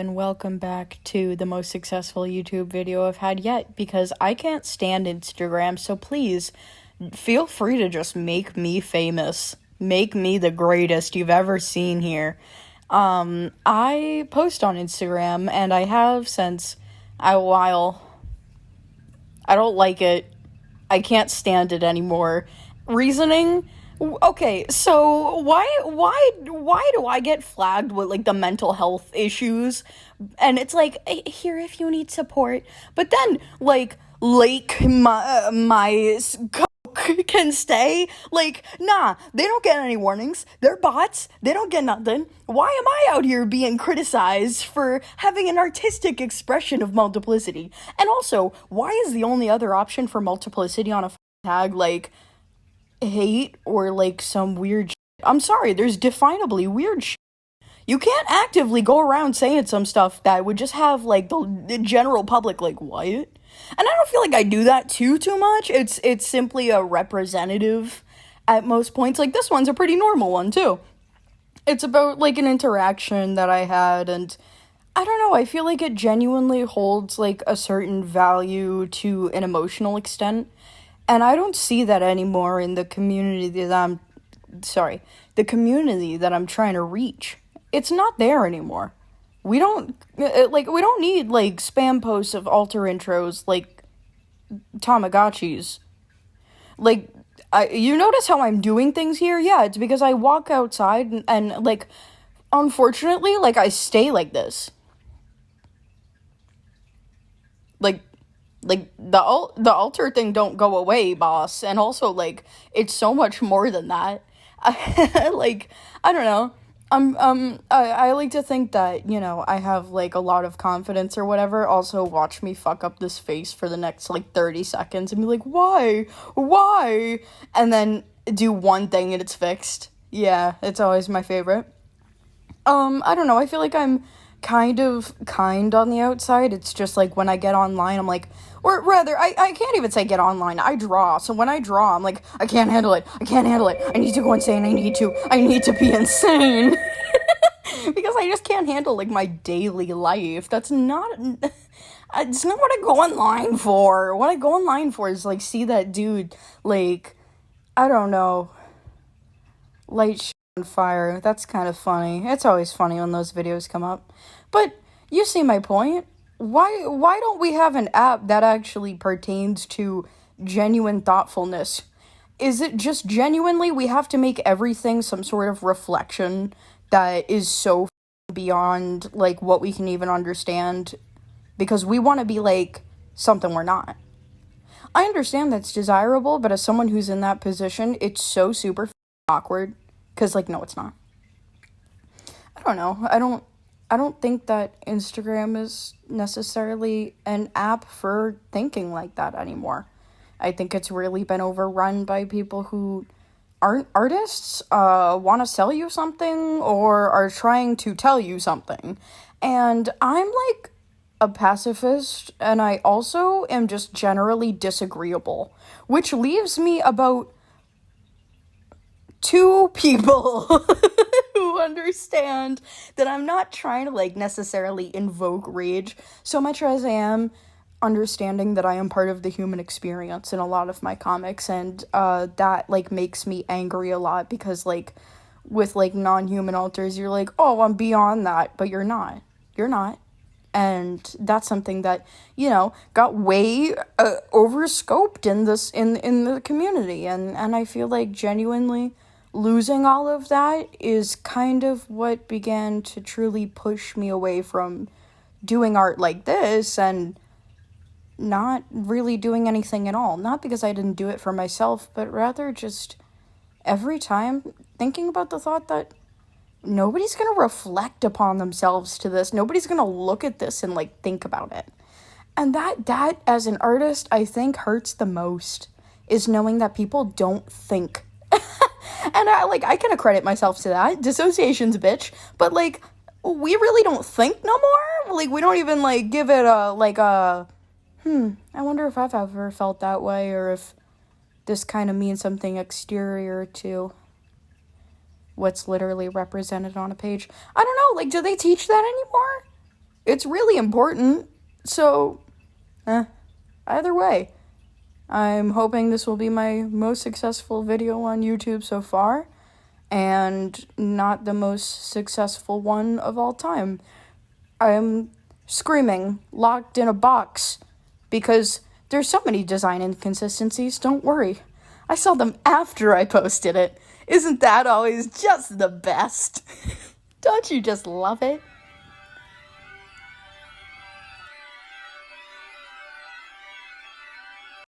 and welcome back to the most successful YouTube video I've had yet, because I can't stand Instagram, so please feel free to just make me famous. Make me the greatest you've ever seen here. I post on Instagram, and I have since a while. I don't like it. I can't stand it anymore. Reasoning? Okay, so why do I get flagged with, like, the mental health issues? And it's like, here if you need support. But then, like, my Coke can stay? Like, nah, they don't get any warnings. They're bots. They don't get nothing. Why am I out here being criticized for having an artistic expression of multiplicity? And also, why is the only other option for multiplicity on a tag, like, hate or like some weird shit? I'm sorry, there's definably weird shit. You can't actively go around saying some stuff that would just have like the general public like, what? And I don't feel like I do that too much. It's simply a representative at most points. Like, this one's a pretty normal one too. It's about like an interaction that I had, and I don't know, I feel like it genuinely holds like a certain value to an emotional extent. And I don't see that anymore in the community the community that I'm trying to reach. It's not there anymore. We don't need, like, spam posts of alter intros, like, Tamagotchis. Like, you notice how I'm doing things here? Yeah, it's because I walk outside and like, unfortunately, like, I stay like this. Like, the alter thing don't go away, boss. And also, like, it's so much more than that. Like, I don't know. I like to think that, you know, I have, like, a lot of confidence or whatever. Also, watch me fuck up this face for the next, like, 30 seconds and be like, why? And then do one thing and it's fixed. Yeah, it's always my favorite. I don't know, I feel like I'm kind on the outside. It's just like when I get online, I'm like, or rather, I can't even say get online, I draw. So when I draw, I'm like, I can't handle it. I need to go insane. I need to be insane. Because I just can't handle, like, my daily life. It's not what I go online for. What I go online for is, like, see that dude, like, I don't know, light on fire. That's kind of funny. It's always funny when those videos come up. But you see my point. Why don't we have an app that actually pertains to genuine thoughtfulness? Is it just genuinely we have to make everything some sort of reflection that is so beyond, like, what we can even understand, because we want to be like something we're not? I understand that's desirable, but as someone who's in that position, it's so super awkward. Because, like, no, it's not. I don't know. I don't think that Instagram is necessarily an app for thinking like that anymore. I think it's really been overrun by people who aren't artists, want to sell you something, or are trying to tell you something. And I'm, like, a pacifist, and I also am just generally disagreeable, which leaves me about 2 people who understand that I'm not trying to, like, necessarily invoke rage so much as I am understanding that I am part of the human experience in a lot of my comics, and that, like, makes me angry a lot, because, like, with, like, non-human alters, you're like, oh, I'm beyond that, but you're not. And that's something that, you know, got way overscoped in the community, and I feel like genuinely losing all of that is kind of what began to truly push me away from doing art like this and not really doing anything at all. Not because I didn't do it for myself, but rather just every time thinking about the thought that nobody's going to reflect upon themselves to this. Nobody's going to look at this and, like, think about it. And that as an artist, I think hurts the most, is knowing that people don't think. And I can accredit myself to that. Dissociation's a bitch. But, like, we really don't think no more. Like, we don't even, like, give it a, like, I wonder if I've ever felt that way, or if this kind of means something exterior to what's literally represented on a page. I don't know, like, do they teach that anymore? It's really important. So, either way, I'm hoping this will be my most successful video on YouTube so far, and not the most successful one of all time. I'm screaming, locked in a box, because there's so many design inconsistencies. Don't worry. I saw them after I posted it. Isn't that always just the best? Don't you just love it?